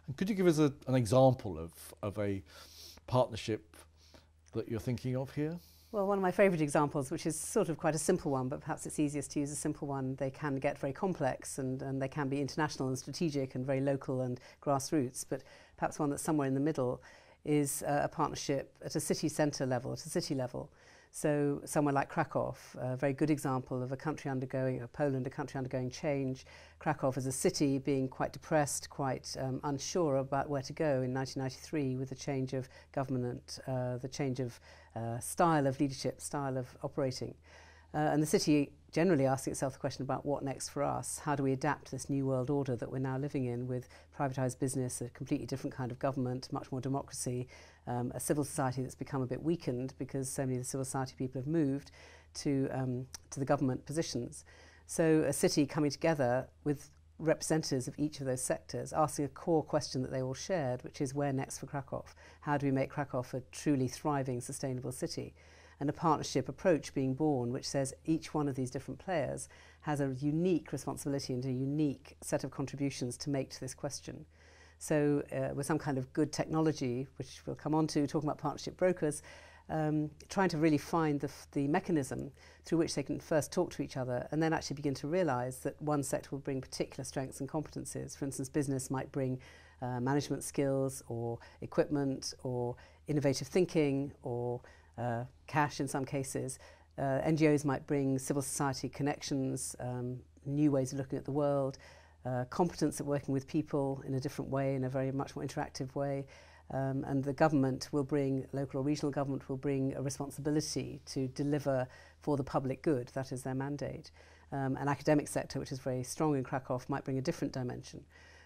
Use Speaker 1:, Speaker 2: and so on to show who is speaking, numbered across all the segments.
Speaker 1: And could you give us an example of a partnership that you're thinking of here?
Speaker 2: Well, one of my favourite examples, which is sort of quite a simple one, but perhaps it's easiest to use a simple one, they can get very complex and they can be international and strategic and very local and grassroots, but perhaps one that's somewhere in the middle is a partnership at a city centre level, at a city level. So somewhere like Krakow, a very good example of a country undergoing, Poland, a country undergoing change. Krakow as a city being quite depressed, quite unsure about where to go in 1993 with the change of government, the change of style of leadership, style of operating. And the city generally asking itself the question about what next for us? How do we adapt to this new world order that we're now living in with privatised business, a completely different kind of government, much more democracy, a civil society that's become a bit weakened because so many of the civil society people have moved to the government positions. So a city coming together with representatives of each of those sectors asking a core question that they all shared, which is where next for Krakow? How do we make Krakow a truly thriving, sustainable city? And a partnership approach being born which says each one of these different players has a unique responsibility and a unique set of contributions to make to this question. So with some kind of good technology, which we'll come on to, talking about partnership brokers, trying to really find the mechanism through which they can first talk to each other and then actually begin to realise that one sector will bring particular strengths and competencies. For instance, business might bring management skills or equipment or innovative thinking or cash in some cases. NGOs might bring civil society connections, new ways of looking at the world, competence at working with people in a different way, in a very much more interactive way. And the government will bring, local or regional government will bring a responsibility to deliver for the public good. That is their mandate. An academic sector, which is very strong in Krakow, might bring a different dimension.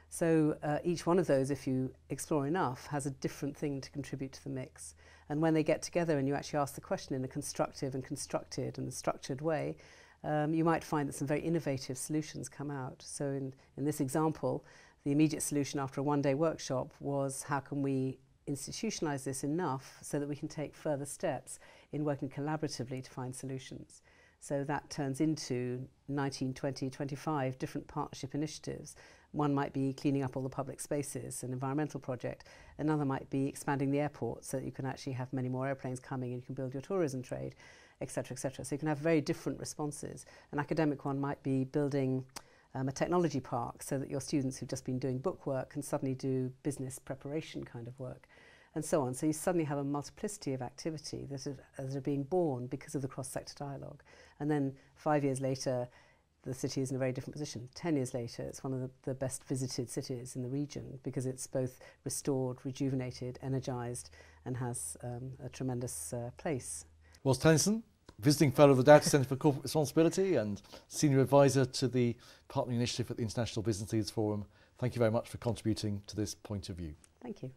Speaker 2: So each one of those, if you explore enough, has a different thing to contribute to the mix. And when they get together and you actually ask the question in a constructive and constructed and structured way, you might find that some very innovative solutions come out. So in this example, the immediate solution after a one-day workshop was how can we institutionalise this enough so that we can take further steps in working collaboratively to find solutions. So that turns into 19, 20, 25 different partnership initiatives. One might be cleaning up all the public spaces, an environmental project. Another might be expanding the airport so that you can actually have many more airplanes coming and you can build your tourism trade, etc., etc. So you can have very different responses. An academic one might be building a technology park so that your students who've just been doing book work can suddenly do business preparation kind of work, and so on. So you suddenly have a multiplicity of activity that are being born because of the cross-sector dialogue. And then 5 years later, the city is in a very different position. 10 years later, it's one of the best visited cities in the region because it's both restored, rejuvenated, energised, and has a tremendous place.
Speaker 1: Ros Tennyson, Visiting Fellow of the Data Centre for Corporate Responsibility and Senior Advisor to the Partnering Initiative at the International Business Leaders Forum. Thank you very much for contributing to this point of view.
Speaker 2: Thank you.